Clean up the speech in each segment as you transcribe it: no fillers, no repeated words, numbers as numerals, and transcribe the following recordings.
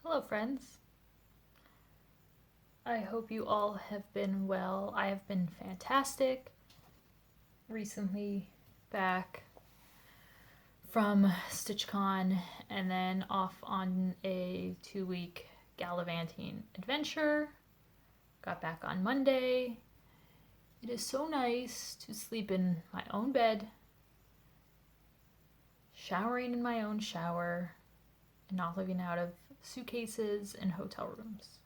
Hello, friends. I hope you all have been well. I have been fantastic. Recently back from StitchCon and then off on a 2-week gallivanting adventure. Got back on Monday. It is so nice to sleep in my own bed, showering in my own shower, and not living out of suitcases and hotel rooms.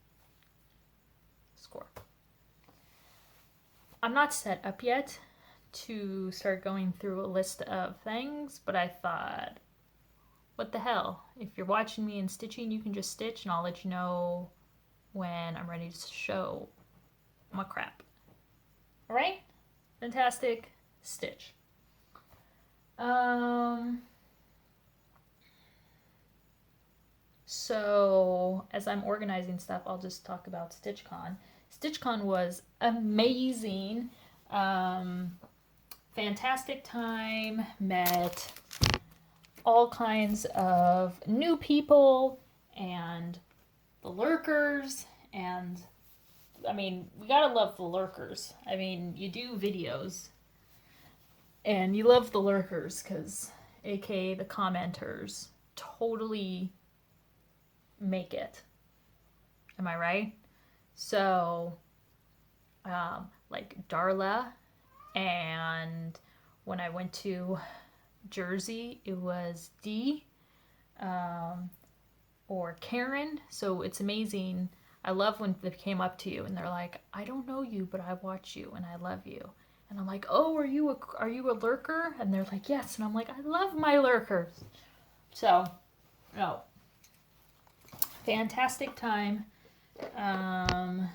Score. I'm not set up yet to start going through a list of things, but I thought, what the hell? If you're watching me in stitching, you can just stitch and I'll let you know when I'm ready to show my crap. Alright? Fantastic. Stitch. So as I'm organizing stuff, I'll just talk about StitchCon. StitchCon was amazing. Fantastic time. Met all kinds of new people and the lurkers. And I mean, we gotta love the lurkers. I mean, you do videos and you love the lurkers because, aka the commenters, totally make it. Am I right? So, like Darla, and when I went to Jersey, it was Dee, or Karen. So it's amazing. I love when they came up to you and they're like, "I don't know you, but I watch you and I love you." And I'm like, "Oh, are you a lurker?" And they're like, "Yes." And I'm like, "I love my lurkers." So, no, fantastic time. Am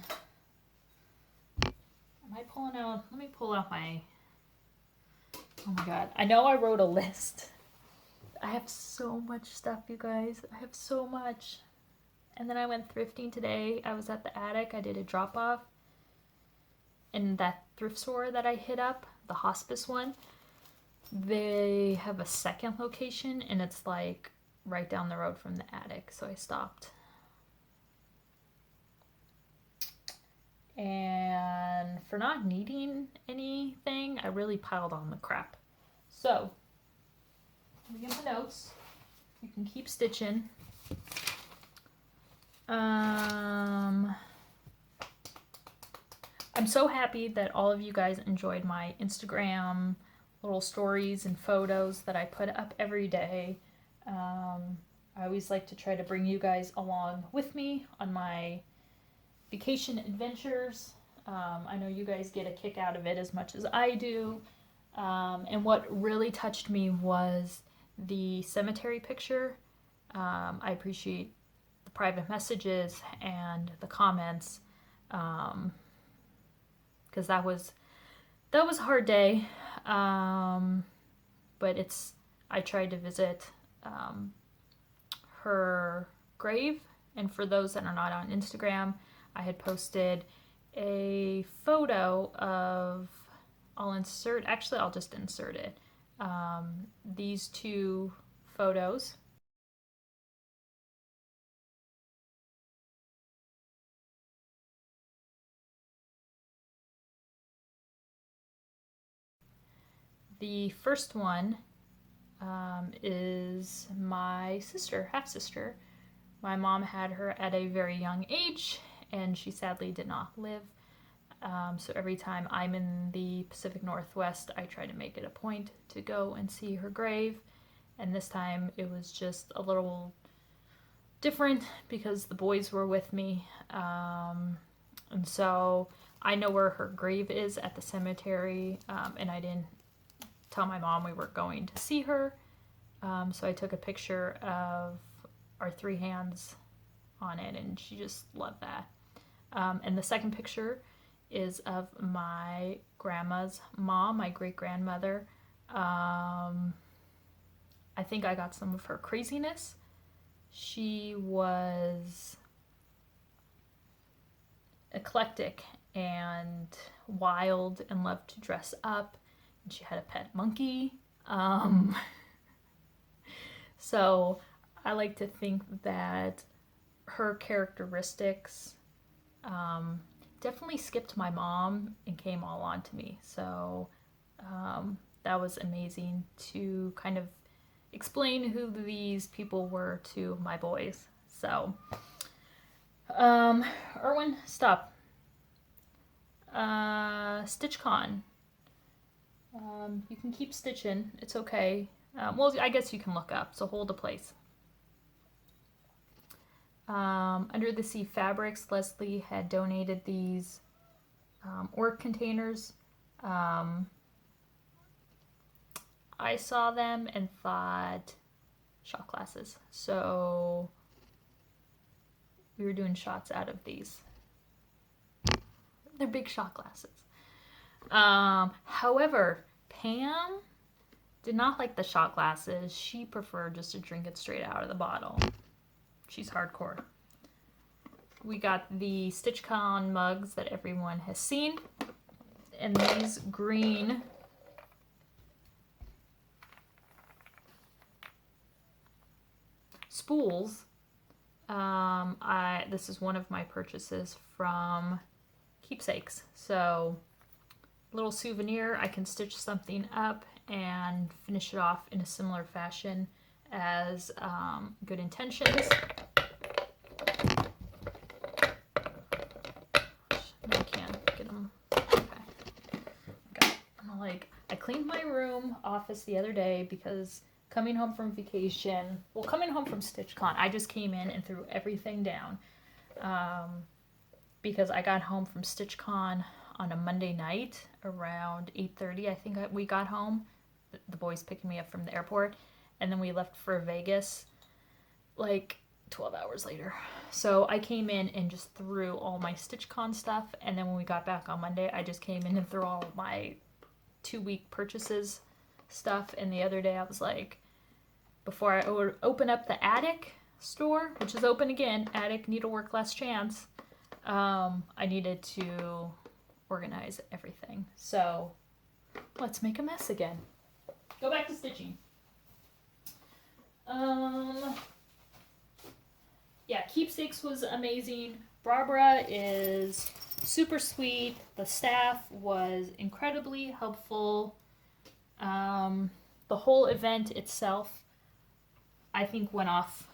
I pulling out? Let me pull out my. Oh my god! I know I wrote a list. I have so much stuff, you guys. I have so much. And then I went thrifting today. I was at the attic. I did a drop off in that thrift store that I hit up, the hospice one. They have a second location and it's like right down the road from the attic. So I stopped. And for not needing anything, I really piled on the crap. So, let me get the notes. You can keep stitching. I'm so happy that all of you guys enjoyed my Instagram little stories and photos that I put up every day. I always like to try to bring you guys along with me on my vacation adventures. I know you guys get a kick out of it as much as I do. And what really touched me was the cemetery picture. I appreciate the private messages and the comments, because that was a hard day. But I tried to visit her grave, and for those that are not on Instagram, I had posted a photo of, I'll just insert it. These two photos. The first one is my sister, half sister. My mom had her at a very young age, and she sadly did not live. So every time I'm in the Pacific Northwest, I try to make it a point to go and see her grave. And this time it was just a little different because the boys were with me. And so I know where her grave is at the cemetery, and I didn't tell my mom we were going to see her. So I took a picture of our three hands on it, and she just loved that. And the second picture is of my grandma's mom, my great-grandmother. I think I got some of her craziness. She was eclectic and wild and loved to dress up. And she had a pet monkey. So I like to think that her characteristics definitely skipped my mom and came all onto me. So that was amazing to kind of explain who these people were to my boys. So, Erwin, stop. StitchCon. You can keep stitching. It's okay. Well, I guess you can look up, so hold a place. Under the Sea Fabrics, Leslie had donated these orc containers. I saw them and thought shot glasses. So we were doing shots out of these. They're big shot glasses. However, Pam did not like the shot glasses. She preferred just to drink it straight out of the bottle. She's hardcore. We got the StitchCon mugs that everyone has seen. And these green spools. This is one of my purchases from Keepsakes. So, little souvenir. I can stitch something up and finish it off in a similar fashion as Good Intentions. I can't get them. Okay. I cleaned my room office the other day because coming home from vacation, coming home from StitchCon, I just came in and threw everything down. Because I got home from StitchCon on a Monday night around 8:30. I think we got home. The boys picking me up from the airport. And then we left for Vegas like 12 hours later. So I came in and just threw all my StitchCon stuff. And then when we got back on Monday, I just came in and threw all my 2-week purchases stuff. And the other day I was like, before I open up the attic store, which is open again, Attic Needlework Last Chance, I needed to organize everything. So let's make a mess again. Go back to stitching. Yeah, Keepsakes was amazing. Barbara is super sweet. The staff was incredibly helpful. The whole event itself, I think, went off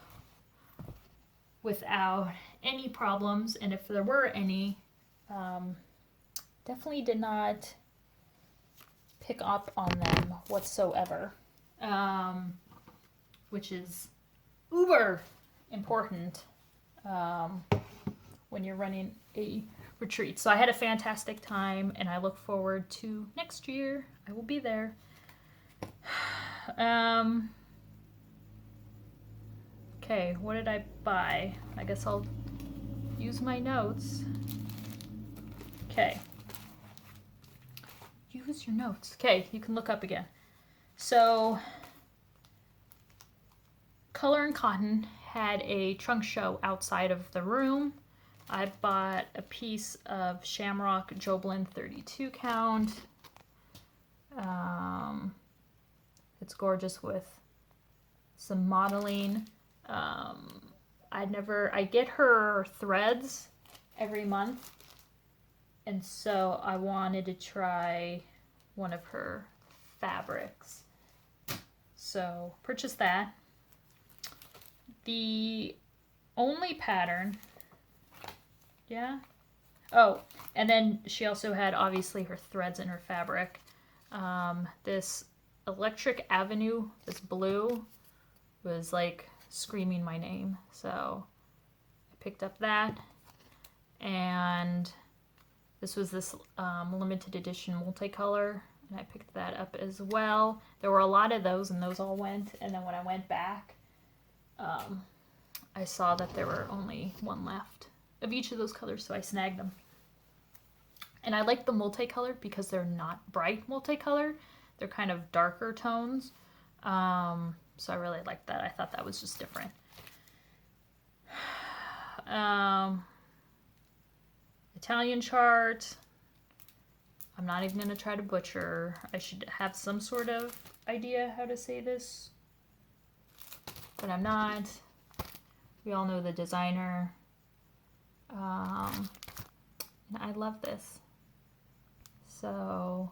without any problems, and if there were any, definitely did not pick up on them whatsoever, which is uber important when you're running a retreat. So I had a fantastic time, and I look forward to next year. I will be there. Okay, what did I buy? I guess I'll use my notes. Okay. Use your notes. Okay, you can look up again. So, Color and Cotton had a trunk show outside of the room. I bought a piece of Shamrock Joblin 32 count. It's gorgeous with some modeling. I get her threads every month, and so I wanted to try one of her fabrics. So purchased that. The only pattern, yeah. Oh, and then she also had obviously her threads in her fabric. This Electric Avenue, this blue, was like screaming my name, so I picked up that. And this was this limited edition multicolor, and I picked that up as well. There were a lot of those, and those all went, and then when I went back, I saw that there were only one left of each of those colors, so I snagged them. And I like the multicolor because they're not bright multicolor. They're kind of darker tones. So I really liked that. I thought that was just different. Italian chart. I'm not even going to try to butcher. I should have some sort of idea how to say this, but I'm not. We all know the designer. And I love this. So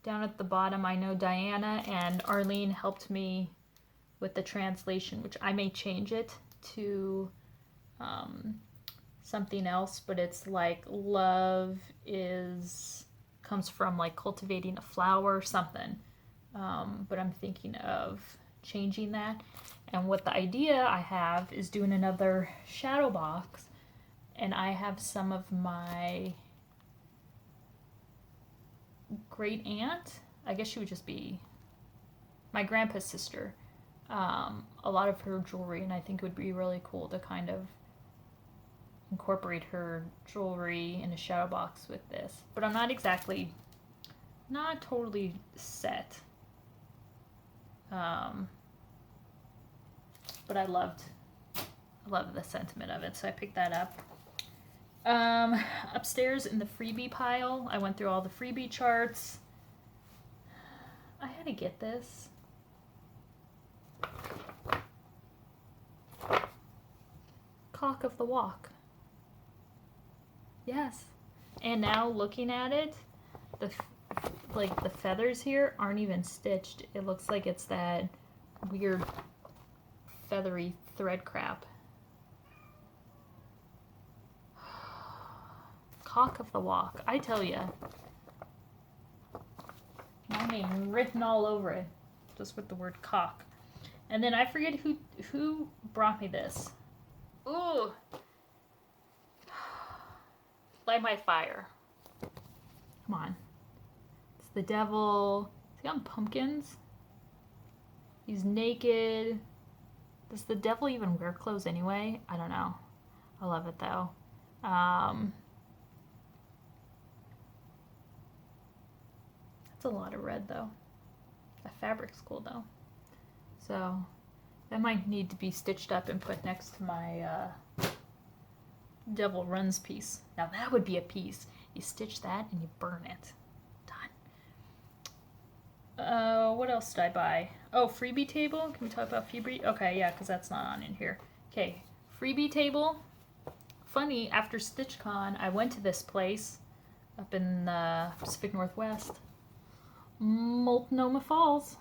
down at the bottom, I know Diana and Arlene helped me with the translation, which I may change it to something else, but it's like love comes from like cultivating a flower or something. But I'm thinking of changing that. And what the idea I have is doing another shadow box, and I have some of my great aunt, I guess she would just be my grandpa's sister, a lot of her jewelry, and I think it would be really cool to kind of incorporate her jewelry in a shadow box with this. But I'm not totally set. But I love the sentiment of it, so I picked that up. Upstairs in the freebie pile, I went through all the freebie charts. I had to get this. Cock of the Walk. Yes. And now looking at it, the feathers here aren't even stitched. It looks like it's that weird feathery thread crap. Cock of the Walk. I tell ya. My name written all over it. Just with the word cock. And then I forget who brought me this. Ooh. Light my fire. Come on. It's the devil. Is he on pumpkins? He's naked. Does the devil even wear clothes anyway? I don't know. I love it though. That's a lot of red though. The fabric's cool though. So that might need to be stitched up and put next to my Devil Runs piece. Now that would be a piece. You stitch that and you burn it. Done. What else did I buy? Oh, freebie table. Can we talk about freebie? Okay, yeah, because that's not on in here. Okay, freebie table. Funny, after StitchCon, I went to this place up in the Pacific Northwest. Multnomah Falls.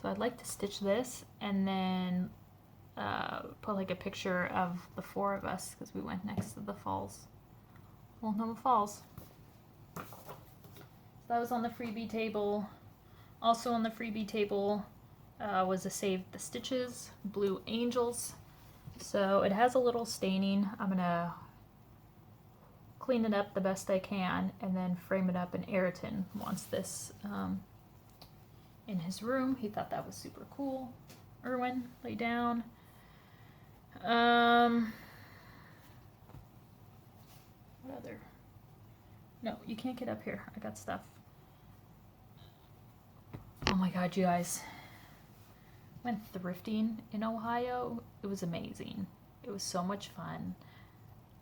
So I'd like to stitch this and then put like a picture of the four of us because we went next to the falls. Multnomah Falls. So that was on the freebie table. Also on the freebie table was a Save the Stitches Blue Angels. So it has a little staining. I'm gonna clean it up the best I can and then frame it up. And Ayrton wants this in his room. He thought that was super cool. Erwin, lay down. What other? No, you can't get up here. I got stuff. Oh my god, you guys. Went thrifting in Ohio. It was amazing. It was so much fun.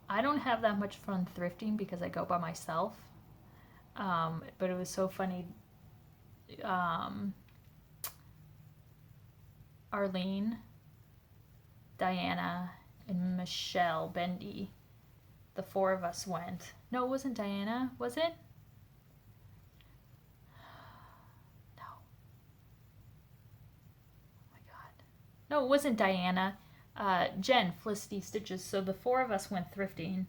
I don't have that much fun thrifting because I go by myself. But it was so funny. Arlene, Diana, and Michelle Bendy. The four of us went. No, it wasn't Diana, was it? No. Oh my god. No, it wasn't Diana. Jen, Felicity Stitches. So the four of us went thrifting.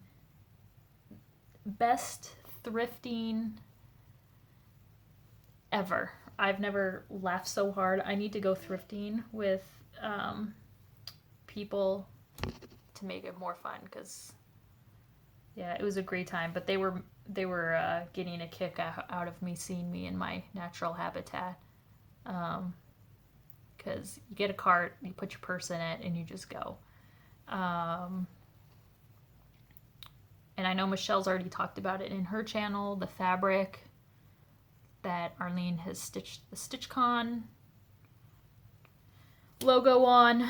Best thrifting ever. I've never laughed so hard. I need to go thrifting with people to make it more fun because yeah, it was a great time. But they were getting a kick out of me seeing me in my natural habitat. Because you get a cart, you put your purse in it, and you just go. And I know Michelle's already talked about it in her channel, the fabric that Arlene has stitched the StitchCon logo on.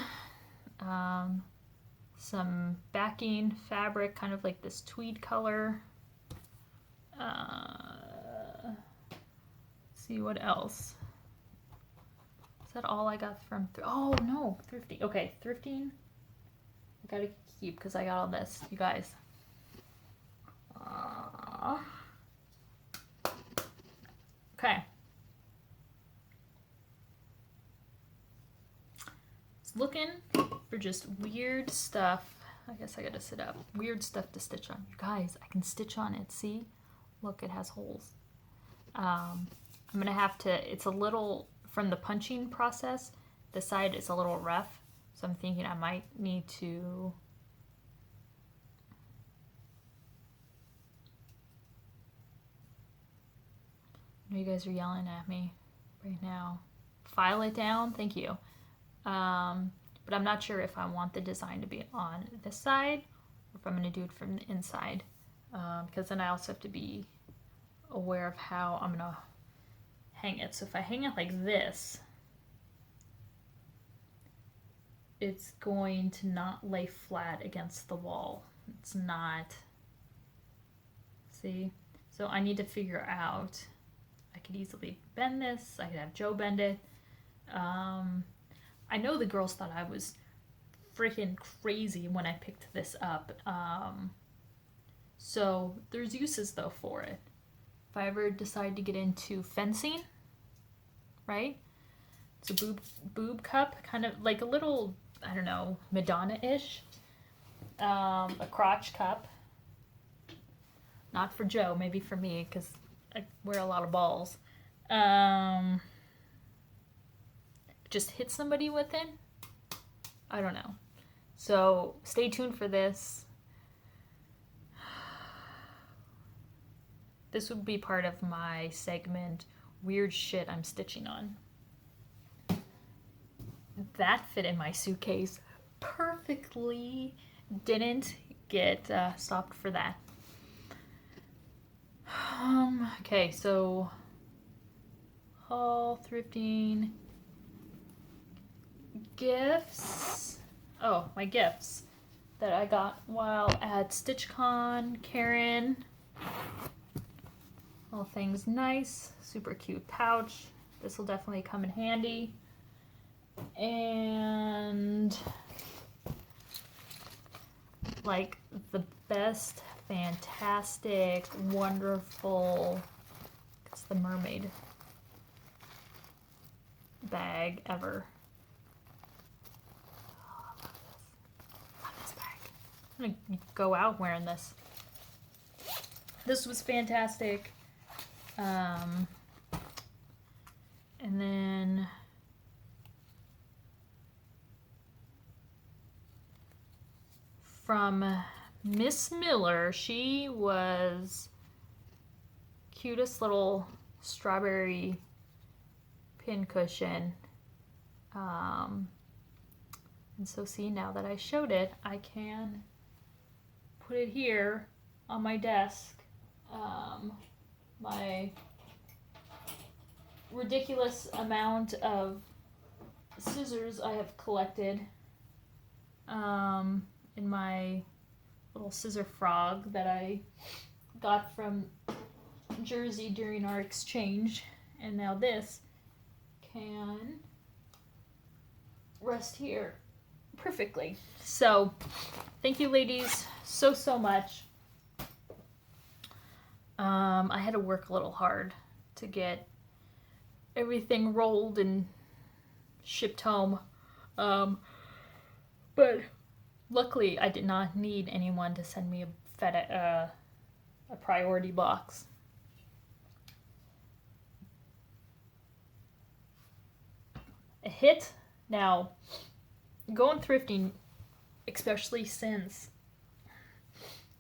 Some backing fabric, kind of like this tweed color. see what else. Is that all I got from, oh no, thrifting. Okay, thrifting, I gotta keep because I got all this, you guys. Okay. It's looking for just weird stuff. I guess I gotta sit up. Weird stuff to stitch on. You guys, I can stitch on it. See? Look, it has holes. I'm gonna have to, it's a little, from the punching process, the side is a little rough. So I'm thinking I might need to you guys are yelling at me right now. File it down, thank you. But I'm not sure if I want the design to be on this side or if I'm going to do it from the inside. Because then I also have to be aware of how I'm going to hang it. So if I hang it like this, it's going to not lay flat against the wall. It's not. See? So I need to figure out, I could easily bend this. I could have Joe bend it. I know the girls thought I was freaking crazy when I picked this up. So there's uses though for it. If I ever decide to get into fencing, right? It's a boob cup, kind of like a little, I don't know, Madonna-ish. A crotch cup. Not for Joe, maybe for me, because I wear a lot of balls. Just hit somebody with it? I don't know. So stay tuned for this. This would be part of my segment, Weird Shit I'm Stitching On. That fit in my suitcase perfectly. Didn't get stopped for that. Okay, so haul, thrifting, gifts. Oh, my gifts that I got while at StitchCon. Karen. All things nice. Super cute pouch. This will definitely come in handy. And like the best, fantastic, wonderful, it's the mermaid bag ever. Oh, I love this bag. I'm gonna go out wearing this. This was fantastic. And then from Miss Miller, she was cutest little strawberry pincushion. And so see, now that I showed it, I can put it here on my desk. My ridiculous amount of scissors I have collected in my little scissor frog that I got from Jersey during our exchange, and now this can rest here perfectly. So thank you ladies so much. I had to work a little hard to get everything rolled and shipped home, but luckily I did not need anyone to send me a priority box. A hit. Now, going thrifting, especially since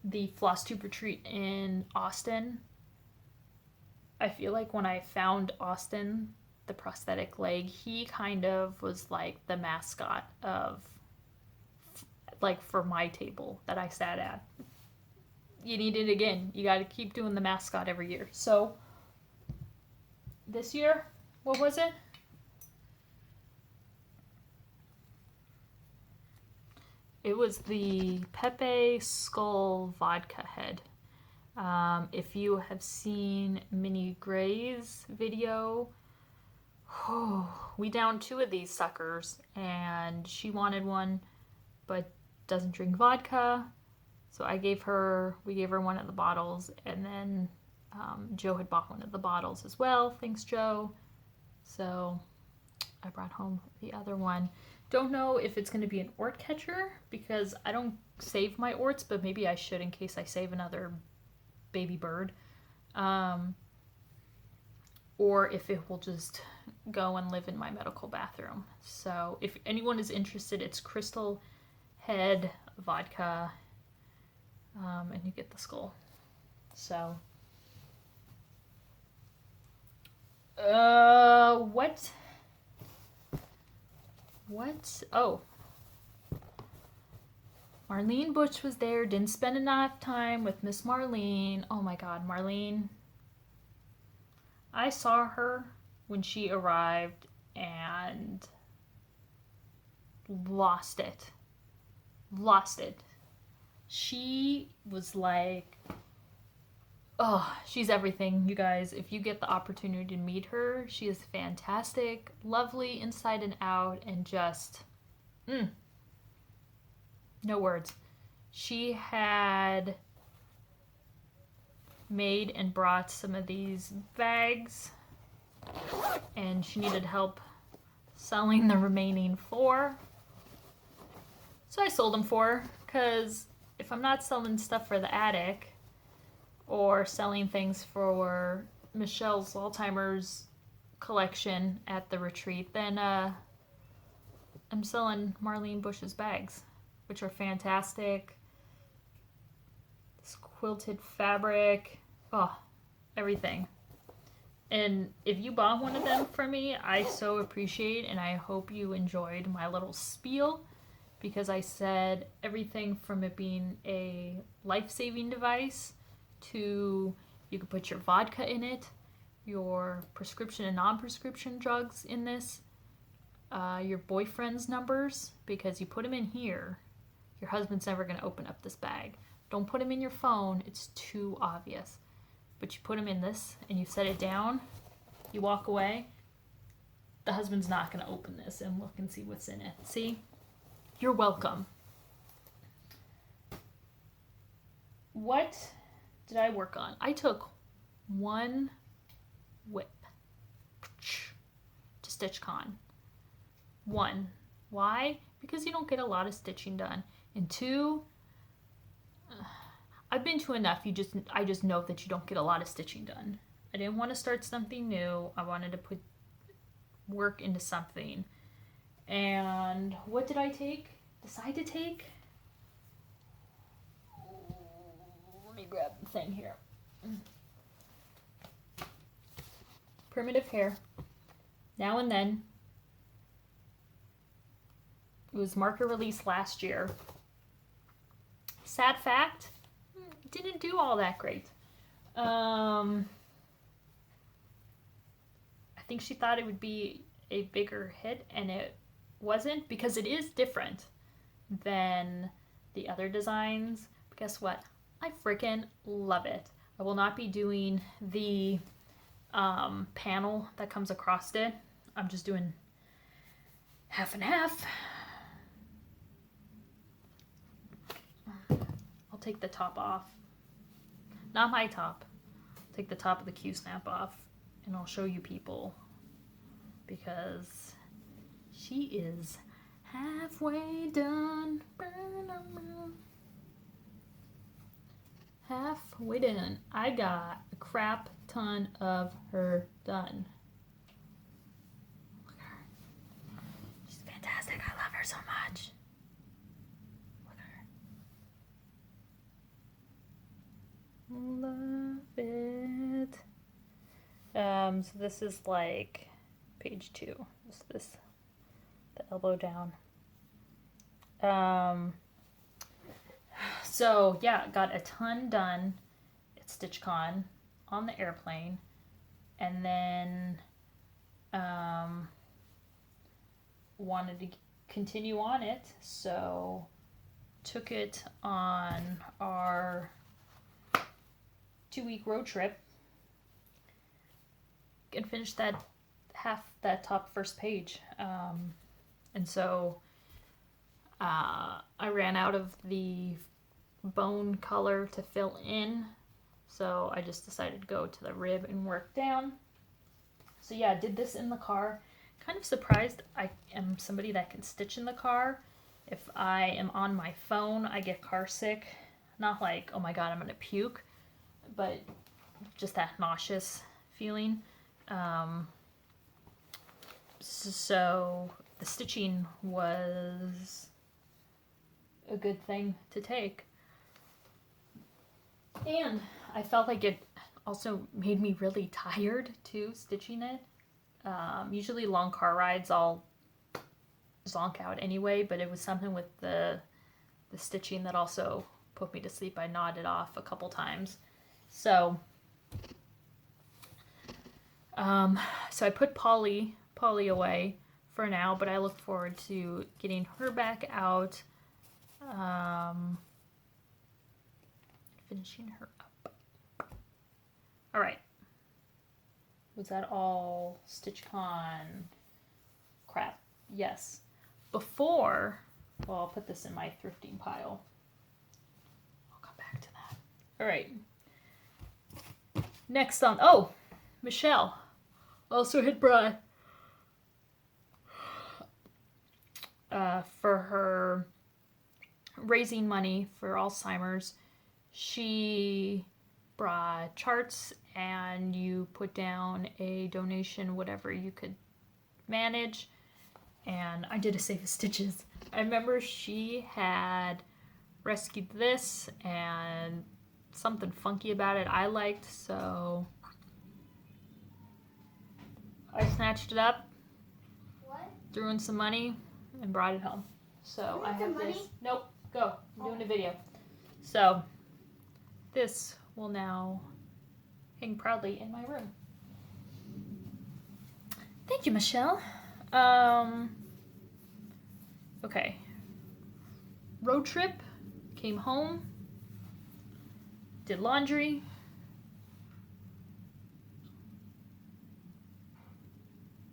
the FlossTube retreat in Austin, I feel like when I found Austin, the prosthetic leg, he kind of was like the mascot of, like, for my table that I sat at. You need it again. You got to keep doing the mascot every year. So this year, what was it? It was the Pepe Skull vodka head. If you have seen Minnie Gray's video, we downed 2 of these suckers, and she wanted one, but doesn't drink vodka. So we gave her one of the bottles, and then Joe had bought one of the bottles as well. Thanks, Joe. So I brought home the other one. Don't know if it's going to be an ort catcher because I don't save my orts, but maybe I should in case I save another baby bird. Or if it will just go and live in my medical bathroom. So if anyone is interested, it's Crystal Head vodka, and you get the skull. So, what? Oh, Marlene Butch was there. Didn't spend enough time with Miss Marlene. Oh my God, Marlene. I saw her when she arrived and lost it. She was like, oh, she's everything, you guys. If you get the opportunity to meet her, she is fantastic, lovely inside and out, and just, no words. She had made and brought some of these bags, and she needed help selling the remaining 4. So I sold them for her, because if I'm not selling stuff for the attic or selling things for Michelle's Alzheimer's collection at the retreat, then I'm selling Marlene Bush's bags, which are fantastic. This quilted fabric, oh, everything. And if you bought one of them for me, I so appreciate, and I hope you enjoyed my little spiel, because I said everything from it being a life-saving device to you could put your vodka in it, your prescription and non-prescription drugs in this, your boyfriend's numbers, because you put them in here, your husband's never going to open up this bag. Don't put them in your phone, it's too obvious. But you put them in this and you set it down, you walk away, the husband's not going to open this and look and see what's in it. See? You're welcome. What did I work on? I took one whip to StitchCon. 1. Why? Because you don't get a lot of stitching done. And 2, I've been to enough. I just know that you don't get a lot of stitching done. I didn't want to start something new. I wanted to put work into something. And what did I decide to take? Let me grab the thing here. Primitive Hair. Now and Then. It was market release last year. Sad fact, didn't do all that great. I think she thought it would be a bigger hit, and it wasn't, because it is different than the other designs. But guess what? I freaking love it. I will not be doing the panel that comes across it. I'm just doing half and half. I'll take the top off. Not my top. I'll take the top of the Q-snap off, and I'll show you people, because she is halfway done. Halfway done. I got a crap ton of her done. Look at her. She's fantastic. I love her so much. Look at her. Love it. So this is like page 2. This the elbow down. So yeah, got a ton done at StitchCon on the airplane, and then wanted to continue on it, so took it on our 2-week road trip and finish that top first page. And so I ran out of the bone color to fill in, so I just decided to go to the rib and work down. So yeah, I did this in the car. Kind of surprised. I am somebody that can stitch in the car. If I am on my phone, I get car sick. Not like, oh my god, I'm gonna puke, but just that nauseous feeling. So the stitching was a good thing to take. And I felt like it also made me really tired too, stitching it. Usually long car rides I'll zonk out anyway, but it was something with the stitching that also put me to sleep. I nodded off a couple times. So I put Polly away for now, but I look forward to getting her back out, finishing her up. All right. Was that all StitchCon crap? Yes. Before, well, I'll put this in my thrifting pile. I'll come back to that. All right. Next on, oh, Michelle also had brought for her raising money for Alzheimer's. She brought charts, and you put down a donation, whatever you could manage. And I did a Save Stitches. I remember she had rescued this and something funky about it I liked, so I snatched it up, threw in some money, and brought it home. So I have this. Nope, go. I'm doing a video. So this will now hang proudly in my room. Thank you, Michelle. Okay. Road trip, came home, did laundry,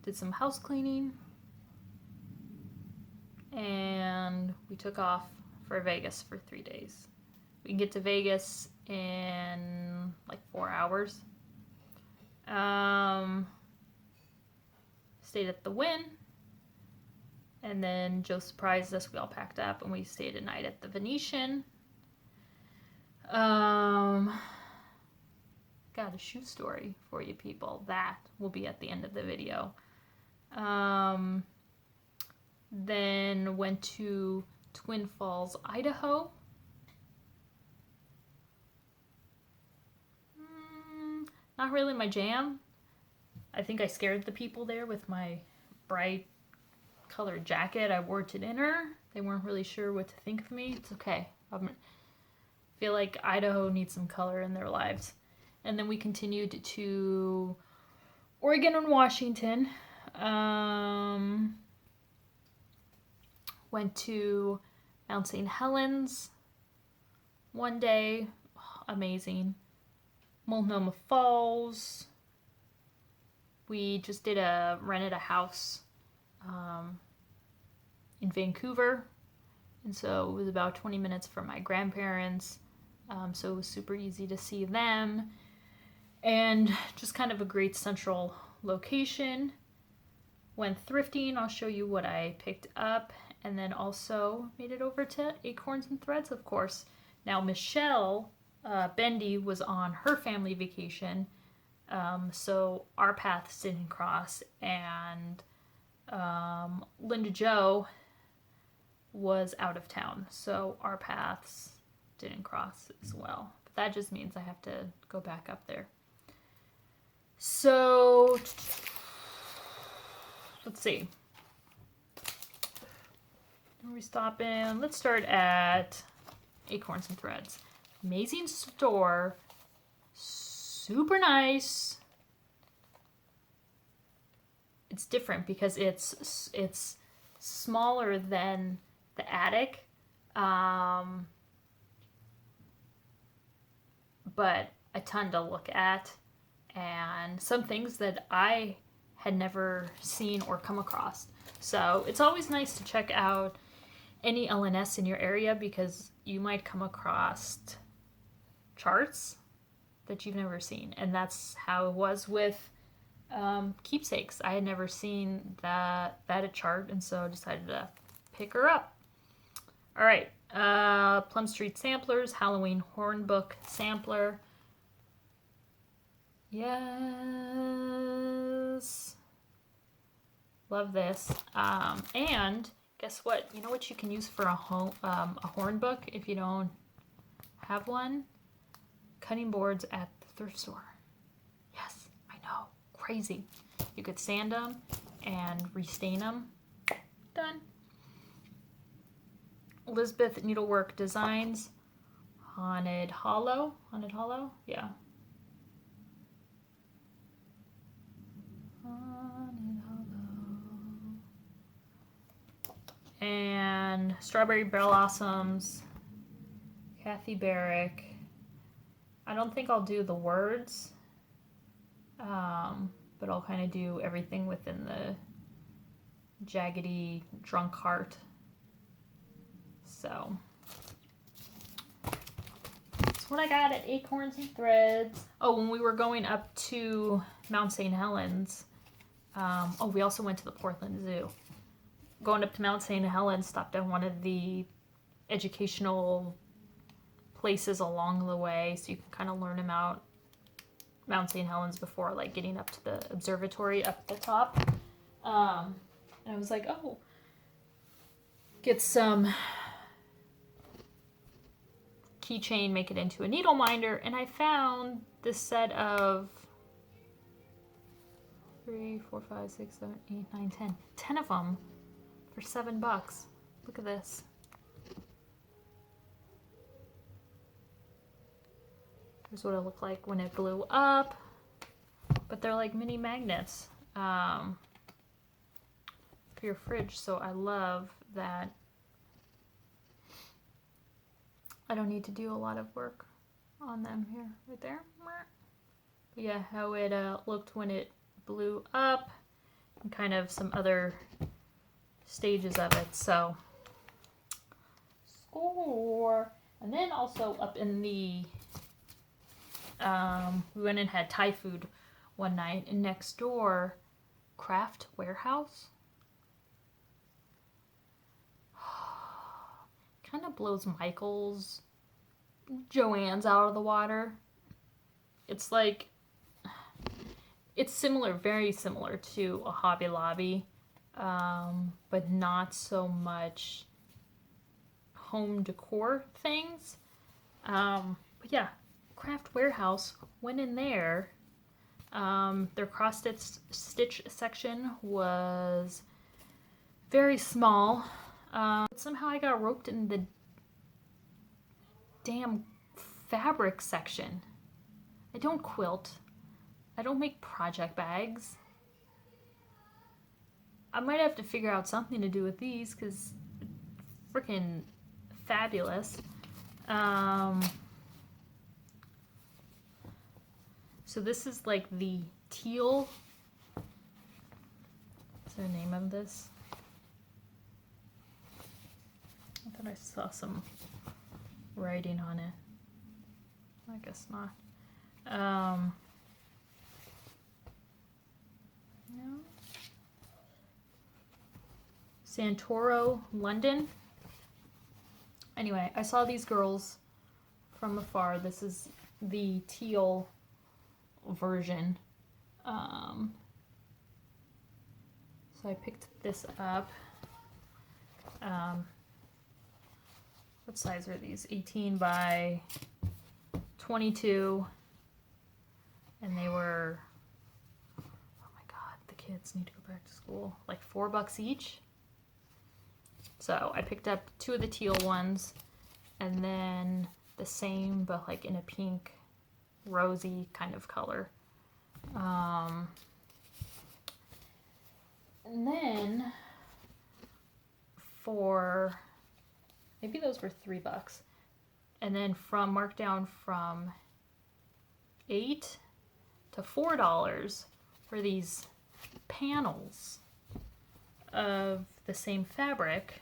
did some house cleaning, and we took off for Vegas for 3 days. We can get to Vegas in like 4 hours. Stayed at the Wynn, and then Joe surprised us. We all packed up and we stayed a night at the Venetian. Got a shoe story for you people. That will be at the end of the video. Then went to Twin Falls, Idaho. Not really my jam. I think I scared the people there with my bright colored jacket I wore to dinner. They weren't really sure what to think of me. It's okay. I feel like Idaho needs some color in their lives. And then we continued to Oregon and Washington. Went to Mount St. Helens one day. Oh, amazing. Multnomah Falls. We just rented a house in Vancouver, and so it was about 20 minutes from my grandparents, so it was super easy to see them, and just kind of a great central location. Went thrifting. I'll show you what I picked up, and then also made it over to Acorns and Threads, of course. Now Michelle Bendy was on her family vacation, so our paths didn't cross, and Linda Jo was out of town, so our paths didn't cross as well. But that just means I have to go back up there. So let's see. Where are we stopping? Let's start at Acorns and Threads. Amazing store. Super nice. It's different because it's smaller than the attic, but a ton to look at, and some things that I had never seen or come across. So it's always nice to check out any LNS in your area, because you might come across charts that you've never seen. And that's how it was with keepsakes. I had never seen that a chart, and so I decided to pick her up. All right, Plum Street Samplers, Halloween Hornbook Sampler. Yes. Love this. And guess what? You know what you can use for a horn book if you don't have one? Cutting boards at the thrift store. Yes, I know. Crazy. You could sand them and restain them. Done. Elizabeth Needlework Designs. Haunted Hollow. Haunted Hollow? Yeah. Haunted Hollow. And Strawberry Blossoms. Kathy Barrick. I don't think I'll do the words, but I'll kind of do everything within the jaggedy drunk heart. So that's what I got at Acorns and Threads. Oh, when we were going up to Mount St. Helens, we also went to the Portland Zoo. Going up to Mount St. Helens, stopped at one of the educational places along the way, so you can kind of learn about Mount St. Helens before like getting up to the observatory up at the top. And I was like, oh, get some keychain, make it into a needle minder, and I found this set of 3, 4, 5, 6, 7, 8, 9, 10. 10 of them for $7. Look at this. Here's what it looked like when it blew up. But they're like mini magnets for your fridge. So I love that I don't need to do a lot of work on them here. Right there. But yeah, how it looked when it blew up. And kind of some other stages of it. So, score. And then also up in the... we went and had Thai food one night, and next door, Craft Warehouse. Kind of blows Michael's, Joann's out of the water. It's like, it's similar, very similar to a Hobby Lobby, but not so much home decor things. But yeah. Craft Warehouse, went in there. Their cross-stitch section was very small. But somehow I got roped in the damn fabric section. I don't quilt. I don't make project bags. I might have to figure out something to do with these because freaking fabulous. So this is like the teal. What's the name of this? I thought I saw some writing on it. I guess not. No. Santoro, London. Anyway, I saw these girls from afar. This is the teal version. So I picked this up. What size are these? 18 by 22. And they were, oh my god, the kids need to go back to school. Like $4 each. So I picked up 2 of the teal ones, and then the same but like in a pink rosy kind of color. And then for, maybe those were $3. And then from markdown from $8 to $4 for these panels of the same fabric,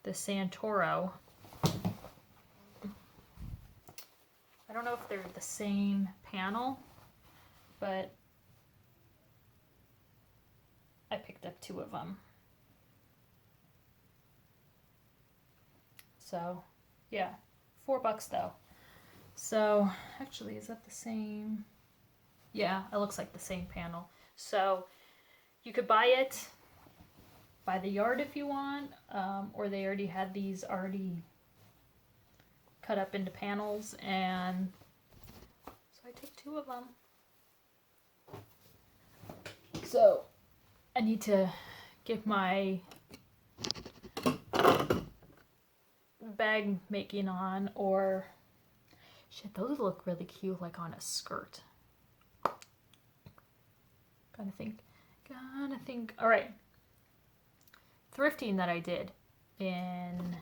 the Santoro. I don't know if they're the same panel, but I picked up 2 of them. So yeah, $4 though. So actually, is that the same? Yeah, it looks like the same panel. So you could buy it by the yard if you want, or they already had these already cut up into panels, and so I took 2 of them. So I need to get my bag making on, or shit, those look really cute like on a skirt. Gotta think. All right, thrifting that I did in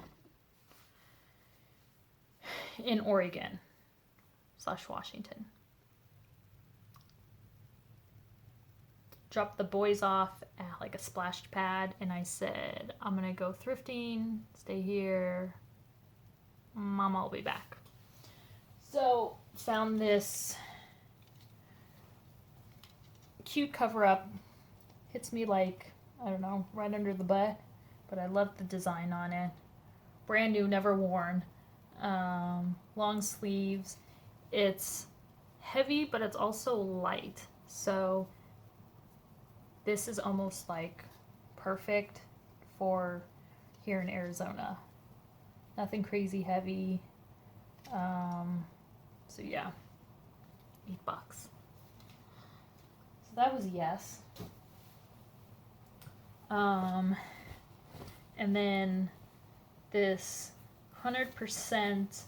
Oregon / Washington. Dropped the boys off at like a splash pad, and I said, I'm gonna go thrifting, stay here, Mama will be back. So found this cute cover up. Hits me like, I don't know, right under the butt, but I love the design on it. Brand new, never worn. Long sleeves. It's heavy, but it's also light. So this is almost like perfect for here in Arizona. Nothing crazy heavy. So yeah, $8. So that was a yes. And then this 100%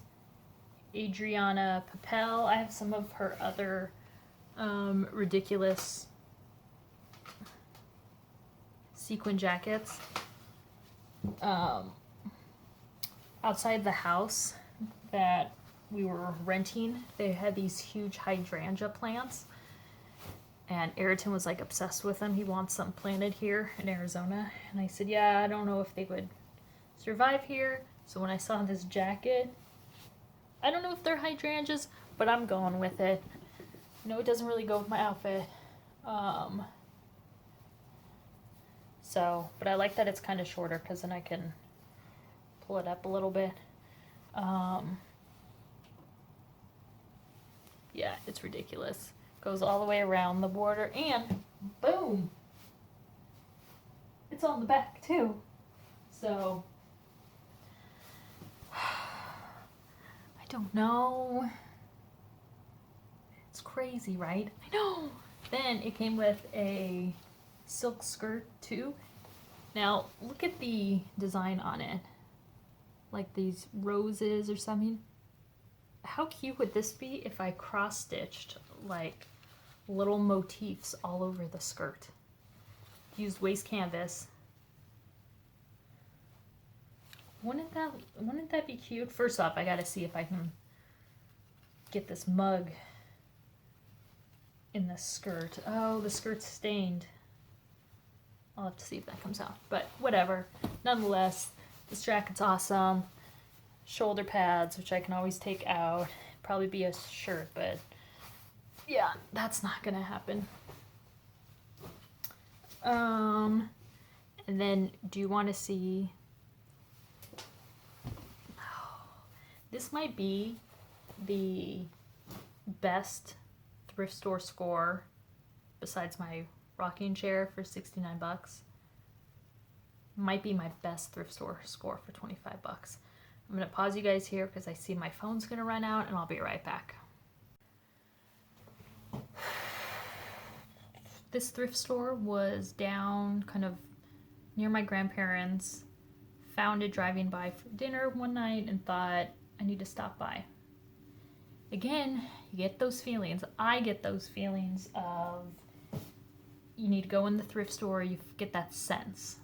Adriana Papel. I have some of her other ridiculous sequin jackets. Outside the house that we were renting, they had these huge hydrangea plants, and Ayrton was like obsessed with them. He wants some planted here in Arizona, and I said, yeah, I don't know if they would survive here. So when I saw this jacket, I don't know if they're hydrangeas, but I'm going with it. No, it doesn't really go with my outfit. But I like that it's kind of shorter, because then I can pull it up a little bit. Yeah, it's ridiculous. Goes all the way around the border, and boom, it's on the back too. So I don't know. It's crazy, right? I know. Then it came with a silk skirt too. Now look at the design on it, like these roses or something. How cute would this be if I cross-stitched like little motifs all over the skirt? Used waste canvas. Wouldn't that be cute? First off, I gotta see if I can get this mug in the skirt. Oh, the skirt's stained. I'll have to see if that comes out, but whatever. Nonetheless, this jacket's awesome. Shoulder pads, which I can always take out. Probably be a shirt, but yeah, that's not gonna happen. And then, do you want to see? This might be the best thrift store score besides my rocking chair for $69. Might be my best thrift store score for $25. I'm going to pause you guys here because I see my phone's going to run out, and I'll be right back. This thrift store was down kind of near my grandparents'. Found it driving by for dinner one night and thought, I need to stop by. Again, you get those feelings. I get those feelings of you need to go in the thrift store, you get that sense.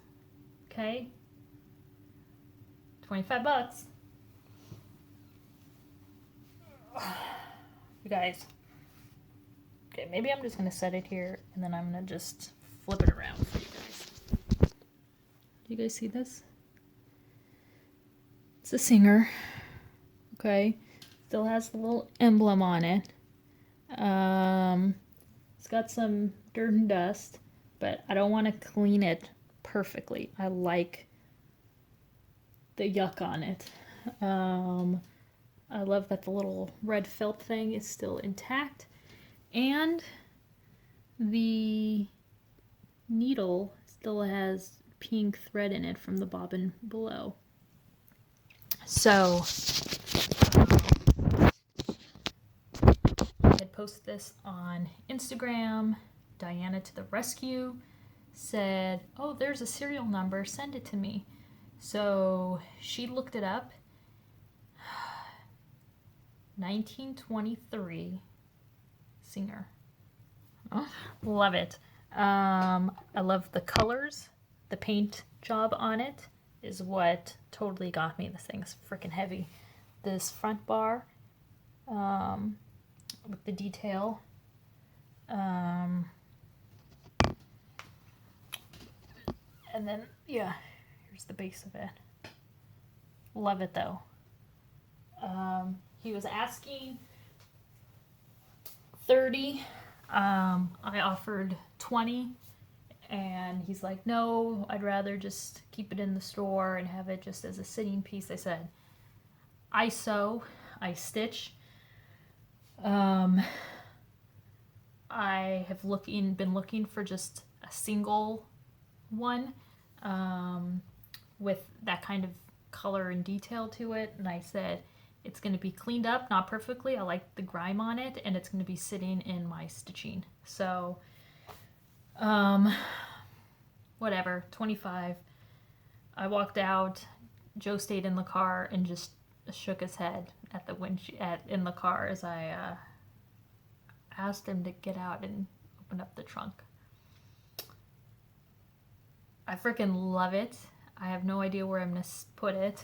Okay? $25. You guys. Okay, maybe I'm just going to set it here and then I'm going to just flip it around for you guys. Do you guys see this? It's a Singer. Okay. Still has the little emblem on it. It's got some dirt and dust, but I don't want to clean it perfectly. I like the yuck on it. I love that the little red felt thing is still intact. And the needle still has pink thread in it from the bobbin below. So I had posted this on Instagram. Diana to the rescue said, oh, there's a serial number, send it to me. So she looked it up. 1923 Singer. Oh, love it. I love the colors. The paint job on it is what totally got me. This thing's freaking heavy. This front bar with the detail. And then, yeah, here's the base of it. Love it though. He was asking 30. I offered 20 and he's like, no, I'd rather just keep it in the store and have it just as a sitting piece. I said, I sew, I stitch. I have been looking for just a single one with that kind of color and detail to it, and I said it's going to be cleaned up, not perfectly. I like the grime on it, and it's going to be sitting in my stitching. So whatever, 25. I walked out. Joe stayed in the car and just shook his head at the in the car as I asked him to get out and open up the trunk. I freaking love it. I have no idea where I'm going to put it.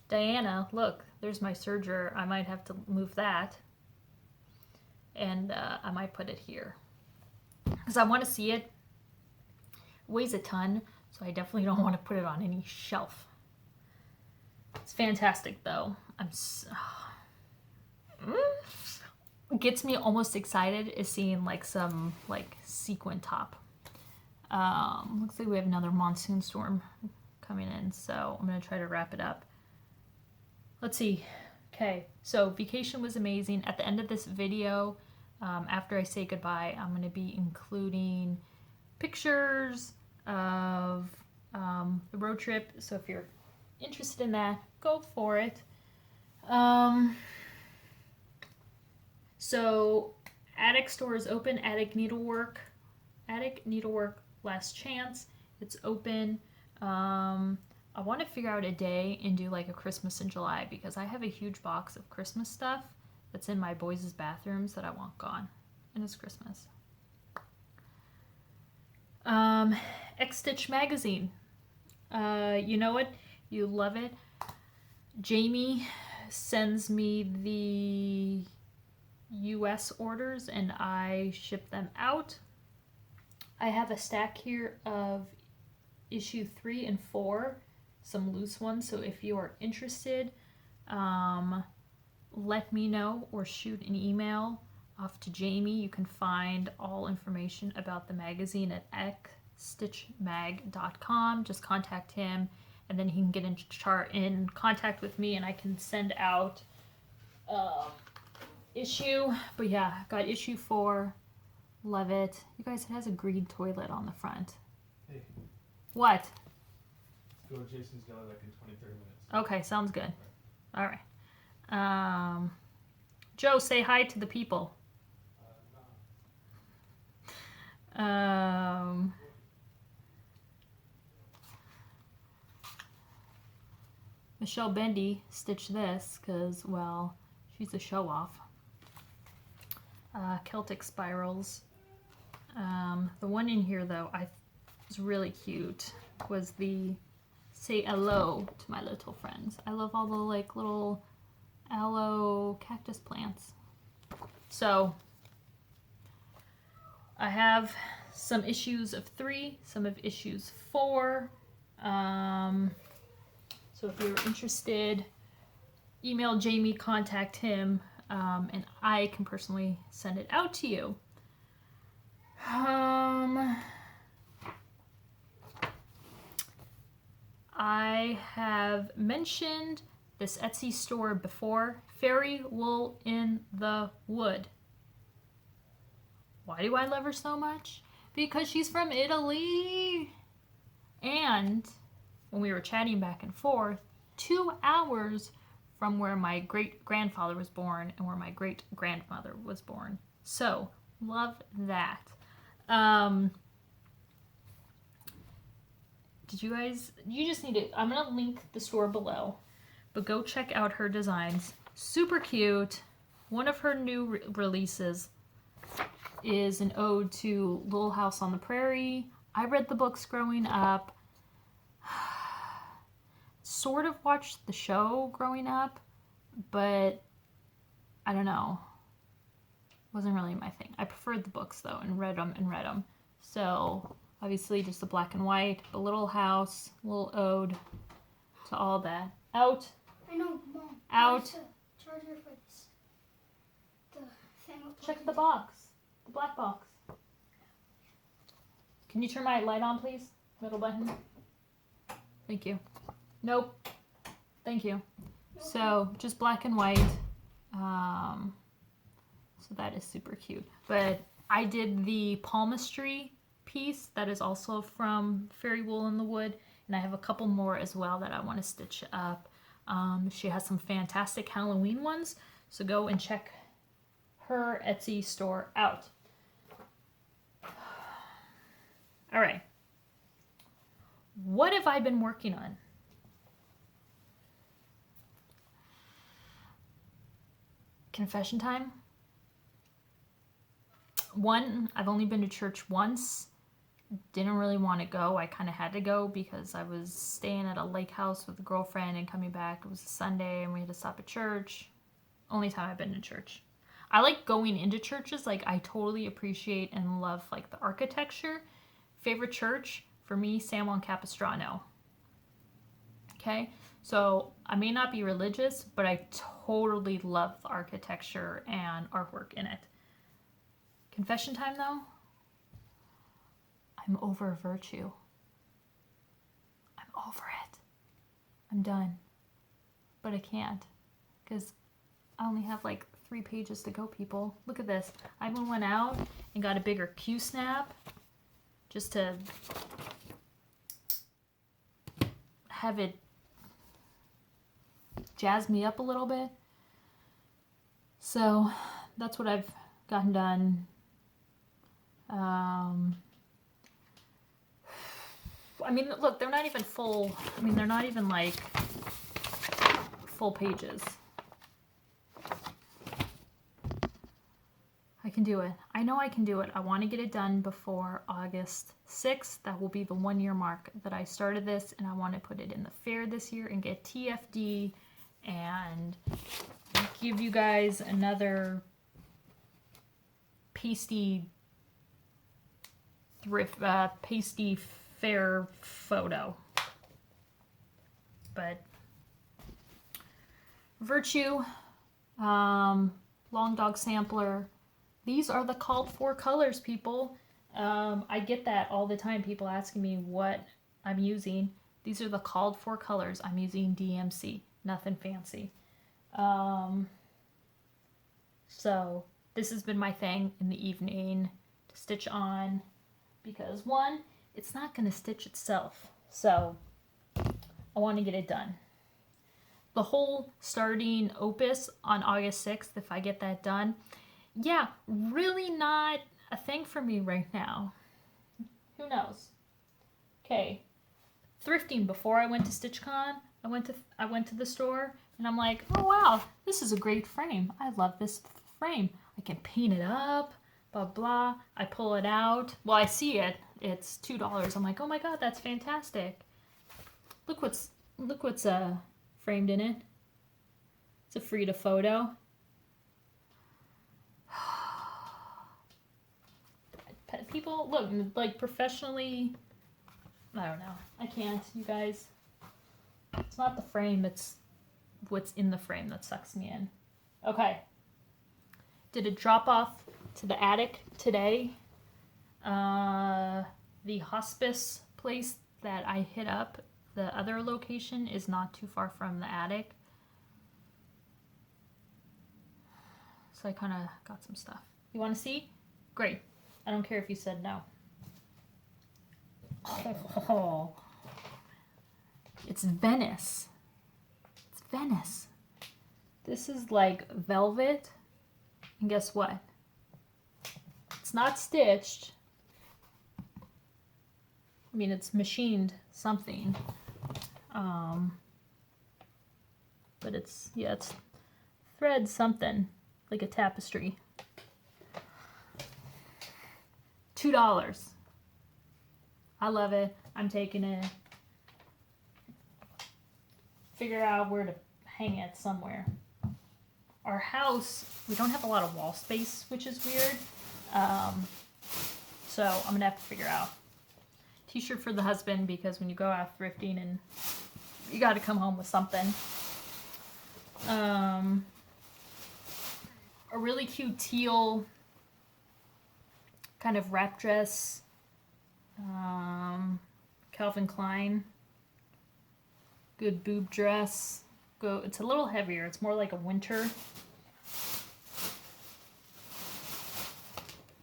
Diana, look, there's my serger. I might have to move that. And I might put it here. Because I want to see it. It weighs a ton, so I definitely don't want to put it on any shelf. It's fantastic, though. What gets me almost excited is seeing like some like sequin top. Looks like we have another monsoon storm coming in, so I'm going to try to wrap it up. Let's see. Okay, so vacation was amazing. At the end of this video, after I say goodbye, I'm going to be including pictures of the road trip. So if you're interested in that, go for it. So Attic store is open. Attic Needlework Last Chance. It's open. I want to figure out a day and do like a Christmas in July because I have a huge box of Christmas stuff that's in my boys' bathrooms that I want gone. And it's Christmas. XStitch Magazine. You know it. You love it. Jamie sends me the US orders and I ship them out. I have a stack here of issue 3 and 4, some loose ones, so if you are interested, let me know or shoot an email off to Jamie. You can find all information about the magazine at XStitchMag.com. Just contact him and then he can get in contact with me and I can send out issue. But yeah, got issue 4. Love it. You guys, it has a green toilet on the front. Hey. What? Go to Jason's Gallery like in 20-30 minutes. Okay, sounds good. All right. Joe, say hi to the people. Michelle Bendy stitched this because, well, she's a show-off. Celtic Spirals. The one in here, though, was really cute. Was the Say Hello to My Little Friends. I love all the like little aloe cactus plants. So I have some issues of 3, some of issues 4. So if you're interested, email Jamie, contact him, and I can personally send it out to you. I have mentioned this Etsy store before, Fairy Wool in the Wood. Why do I love her so much? Because she's from Italy. And when we were chatting back and forth, 2 hours from where my great-grandfather was born and where my great-grandmother was born. So, love that. You just need to, I'm going to link the store below, but go check out her designs. Super cute. One of her new releases is an ode to Little House on the Prairie. I read the books growing up. Sort of watched the show growing up, but I don't know. Wasn't really my thing. I preferred the books though, and read them. So obviously just the black and white, but Little House, little ode to all that. Out. I know, Mom. Out. Charger for this. The thing. Check the box. The black box. Can you turn my light on, please? Middle button. Thank you. Nope. Thank you. So just black and white. So that is super cute. But I did the palmistry piece that is also from Fairy Wool in the Wood, and I have a couple more as well that I want to stitch up. She has some fantastic Halloween ones, so go and check her Etsy store out. All right. What have I been working on? Confession time. 1, I've only been to church once. Didn't really want to go. I kind of had to go because I was staying at a lake house with a girlfriend and coming back. It was a Sunday and we had to stop at church. Only time I've been to church. I like going into churches. Like, I totally appreciate and love like the architecture. Favorite church for me, San Juan Capistrano. Okay, so I may not be religious, but I totally love the architecture and artwork in it. Confession time though. I'm over virtue. I'm over it. I'm done. But I can't because I only have like 3 pages to go, people. Look at this. I even went out and got a bigger Q-snap just to have it jazz me up a little bit. So that's what I've gotten done. I mean, look, they're not even full. I mean, they're not even like full pages. I can do it. I know I can do it. I want to get it done before August 6th. That will be the 1-year mark that I started this, and I want to put it in the fair this year and get TFD and give you guys another pasty thrift, pasty fair photo. But Virtue, Long Dog Sampler. These are the called for colors, people. I get that all the time. People asking me what I'm using. These are the called for colors. I'm using DMC. Nothing fancy. So this has been my thing in the evening to stitch on. Because 1, it's not going to stitch itself. So I want to get it done. The whole starting opus on August 6th, if I get that done, yeah, really not a thing for me right now. Who knows? Okay, thrifting before I went to StitchCon, I went to the store and I'm like, oh wow, this is a great frame. I love this frame. I can paint it up, blah blah. I pull it out. Well, I see it. It's $2. I'm like, oh my god, that's fantastic. Look what's framed in it. It's a Frida photo. People, look, like professionally, I don't know. I can't, you guys. It's not the frame, it's what's in the frame that sucks me in. Okay. Did a drop off to the attic today. The hospice place that I hit up, the other location is not too far from the attic. So I kind of got some stuff. You want to see? Great. I don't care if you said no. Oh, it's Venice. It's Venice. This is like velvet. And guess what? It's not stitched. I mean, it's machined something. But it's, yeah, it's thread something. Like a tapestry. $2. I love it. I'm taking it. Figure out where to hang it somewhere. Our house, we don't have a lot of wall space, which is weird. So I'm gonna have to figure out. T-shirt for the husband, because when you go out thrifting and you got to come home with something. A really cute teal kind of wrap dress. Calvin Klein. Good boob dress. It's a little heavier. It's more like a winter.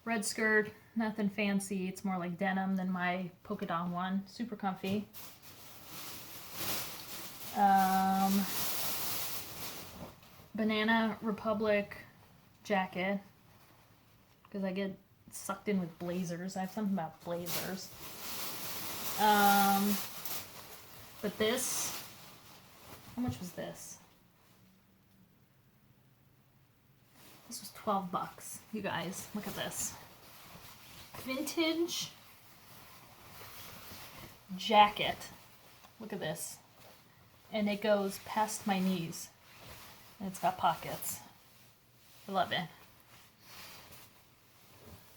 Red skirt. Nothing fancy. It's more like denim than my polka dot one. Super comfy. Banana Republic jacket. Because I get sucked in with blazers. I have something about blazers. But this, how much was this? This was $12, you guys. Look at this. Vintage jacket. Look at this. And it goes past my knees. And it's got pockets. I love it.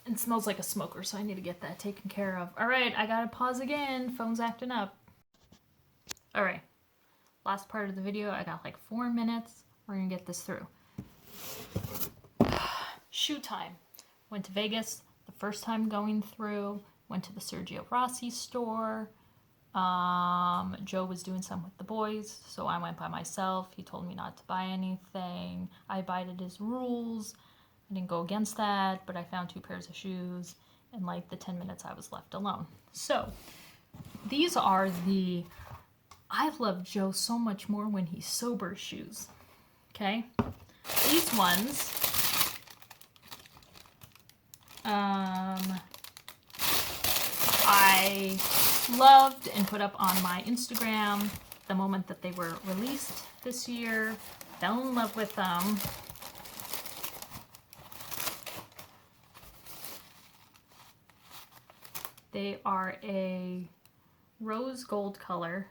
It smells like a smoker, so I need to get that taken care of. Alright, I gotta pause again. Phone's acting up. Alright. Last part of the video. I got like 4 minutes. We're gonna get this through. Shoe time. Went to Vegas the first time going through. Went to the Sergio Rossi store. Joe was doing some with the boys, so I went by myself. He told me not to buy anything. I abided his rules. I didn't go against that, but I found 2 pairs of shoes in like the 10 minutes I was left alone. So these are the I love Joe so much more when he's sober shoes. Okay? These ones I loved and put up on my Instagram the moment that they were released this year. Fell in love with them. They are a rose gold color.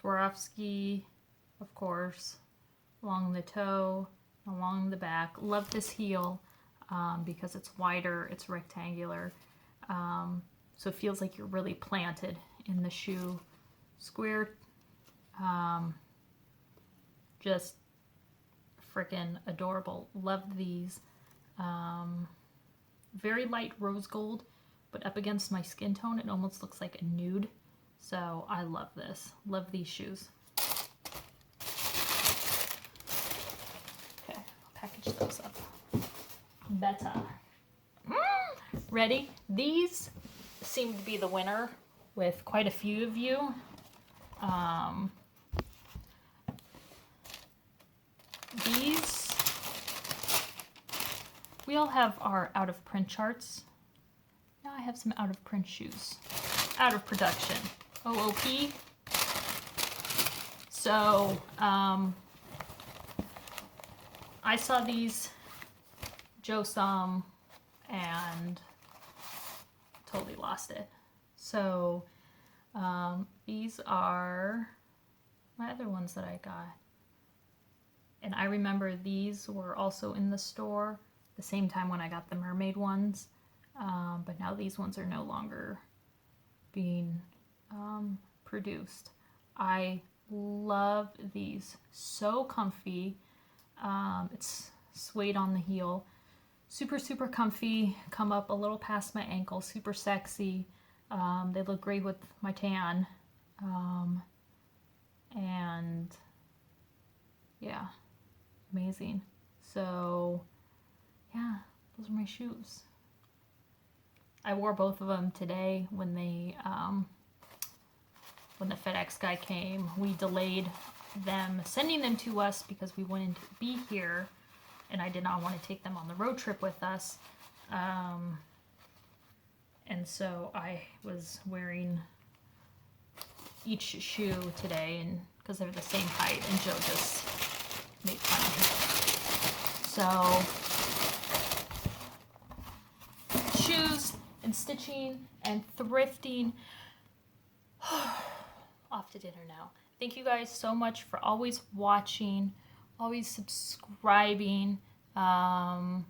Swarovski, of course, along the toe, along the back. Love this heel because it's wider, it's rectangular. So it feels like you're really planted in the shoe. Square, just freaking adorable. Love these. Very light rose gold, but up against my skin tone, it almost looks like a nude. So I love this. Love these shoes. Okay, I'll package those up. Better. Ready? These seem to be the winner with quite a few of you. These, we all have our out of print charts. Now I have some out of print shoes. Out of production. OOP. So, I saw these, Joe saw them, and totally lost it. So, these are, my other ones that I got. And I remember these were also in the store the same time when I got the mermaid ones. But now these ones are no longer being produced. I love these. So comfy. It's suede on the heel. Super, super comfy. Come up a little past my ankle. Super sexy. They look great with my tan. And yeah, amazing. So yeah, those are my shoes. I wore both of them today when they when the FedEx guy came. We delayed them sending them to us because we wanted to be here, and I did not want to take them on the road trip with us. And so I was wearing each shoe today, and because they're the same height, and Joe just made fun of me. So shoes and stitching and thrifting. Off to dinner now. Thank you guys so much for always watching, always subscribing. Follow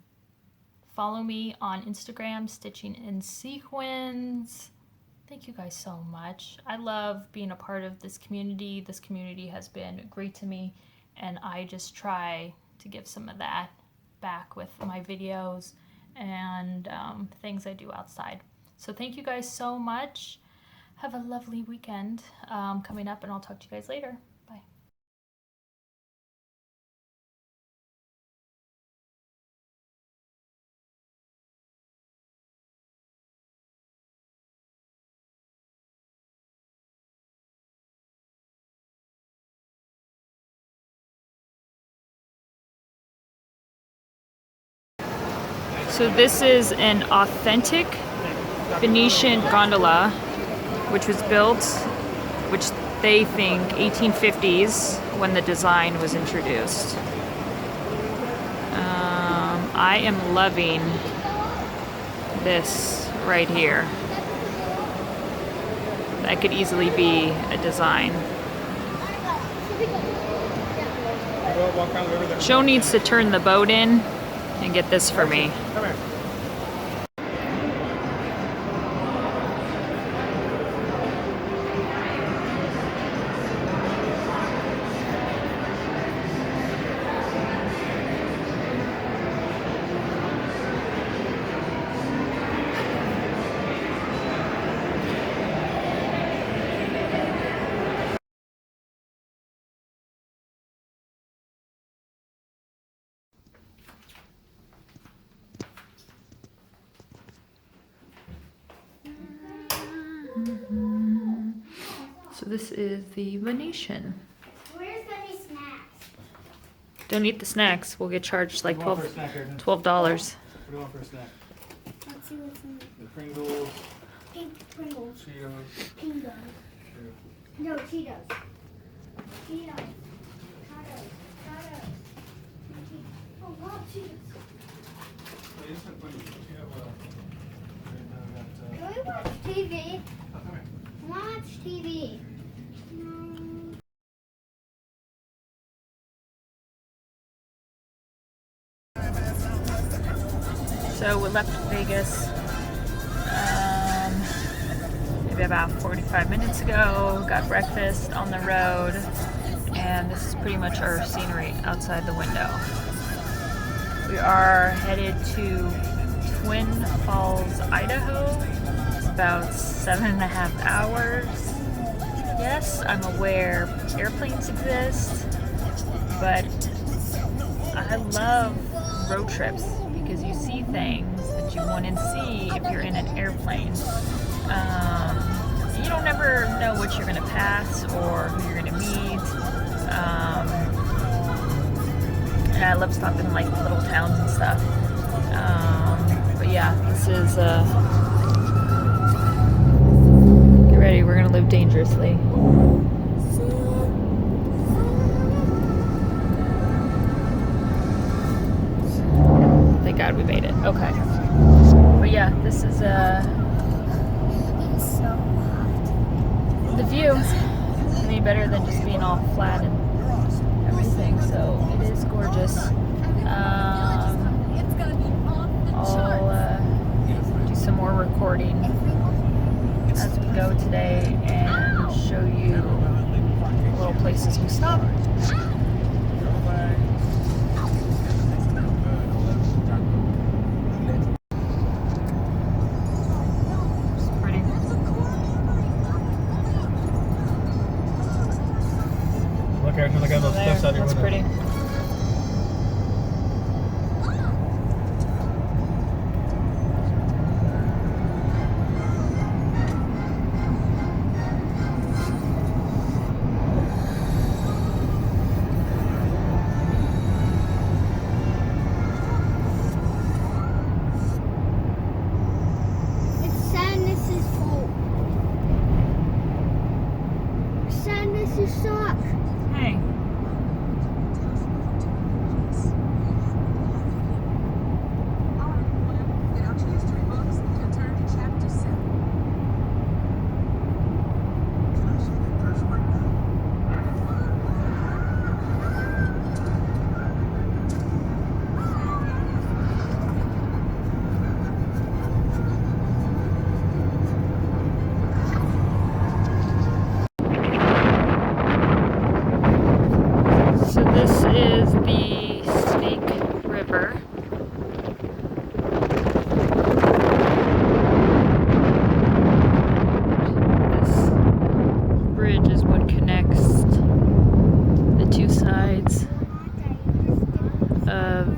me on Instagram, Stitching in Sequins. Thank you guys so much. I love being a part of this community. This community has been great to me, and I just try to give some of that back with my videos and things I do outside. So thank you guys so much. Have a lovely weekend coming up, and I'll talk to you guys later. Bye. So this is an authentic Venetian gondola, which was built, which they think 1850s when the design was introduced. I am loving this right here. That could easily be a design. Joe needs to turn the boat in and get this for me. Come here. So this is the Venetian. Where's any snacks? Don't eat the snacks. We'll get charged like $12. What do you want for a snack? Let's see what's in The Pringles, pink Pringles. Cheetos. Pringles. No, Cheetos. Cheetos. Tacos. Tacos. Oh, wow, Cheetos. Oh, you just have plenty. You have, Can we watch TV? oh, come here. Watch TV. So we left Vegas maybe about 45 minutes ago, got breakfast on the road, and this is pretty much our scenery outside the window. We are headed to Twin Falls, Idaho. It's about 7.5 hours. Yes, I'm aware airplanes exist, but I love road trips because you see things that you wouldn't see if you're in an airplane. You don't ever know what you're going to pass or who you're going to meet. And I love stopping in like little towns and stuff. But yeah, this is get ready, we're going to live dangerously. Thank God we made it. Okay. But yeah, this is the view. any better than just being all flat and everything. So it is gorgeous. I'll do some more recording as we go today and show you little places we stop. Look, I look at those cliffs out here. That's pretty. It's sadness's fault. Sadness, you suck. Hey. So this is the Snake River. This bridge is what connects the two sides of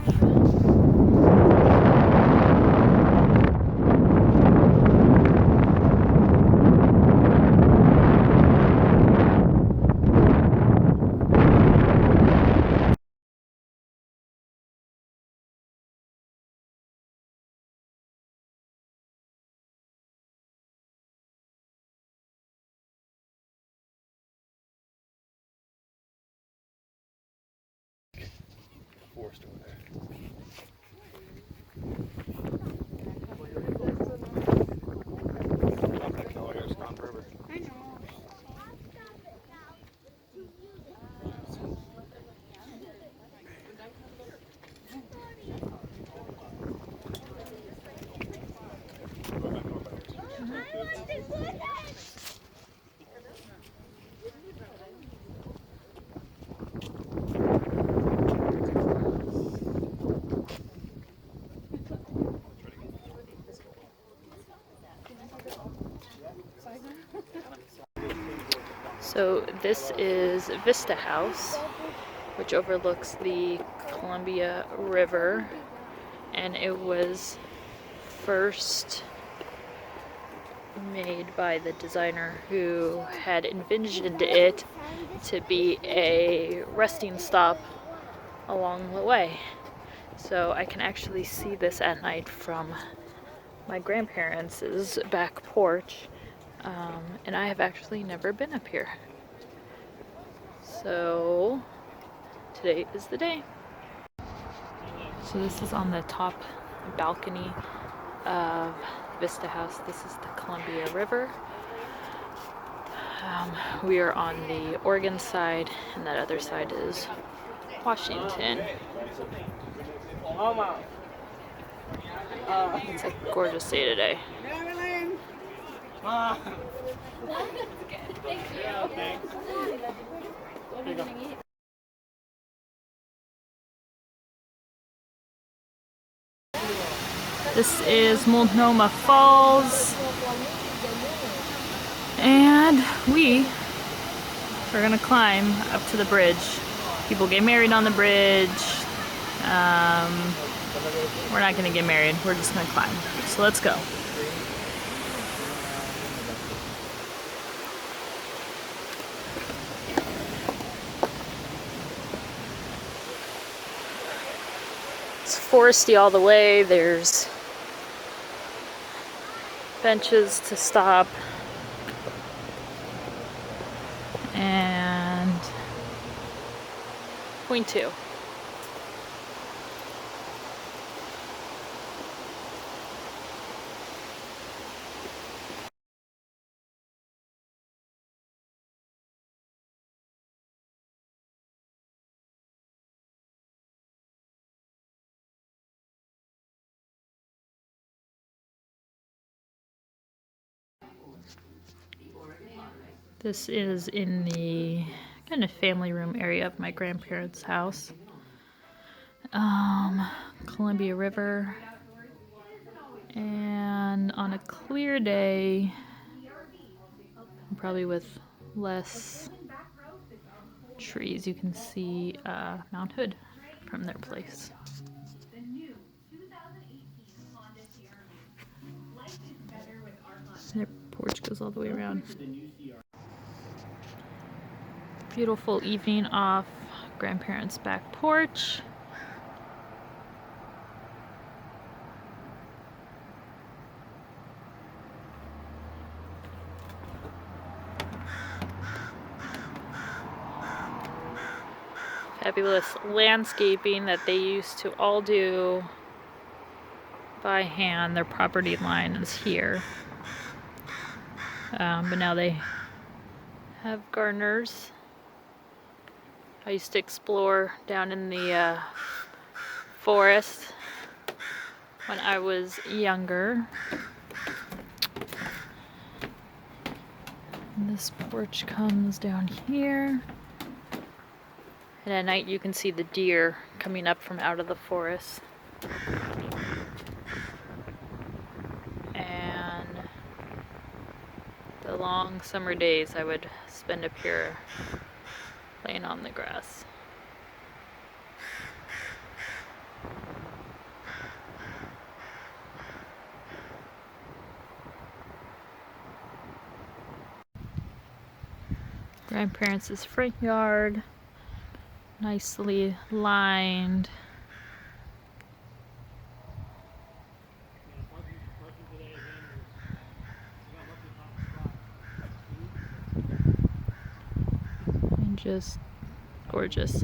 Forest over there. I know. So this is Vista House, which overlooks the Columbia River, and it was first made by the designer who had envisioned it to be a resting stop along the way. So I can actually see this at night from my grandparents' back porch. And I have actually never been up here. So today is the day. So this is on the top balcony of Vista House. This is the Columbia River. We are on the Oregon side, and that other side is Washington. It's a gorgeous day today. This is Multnomah Falls, and we are gonna climb up to the bridge. People get married on the bridge. We're not gonna get married, we're just gonna climb. So let's go. It's foresty all the way. There's benches to stop. And point two. This is in the kind of family room area of my grandparents' house. Columbia River. And on a clear day, probably with less trees, you can see Mount Hood from their place. Their porch goes all the way around. Beautiful evening off grandparents' back porch. Fabulous landscaping that they used to all do by hand. Their property line is here. But now they have gardeners. I used to explore down in the forest when I was younger. And this porch comes down here. And at night you can see the deer coming up from out of the forest. And the long summer days I would spend up here laying on the grass. Grandparents' front yard, nicely lined. And just gorgeous.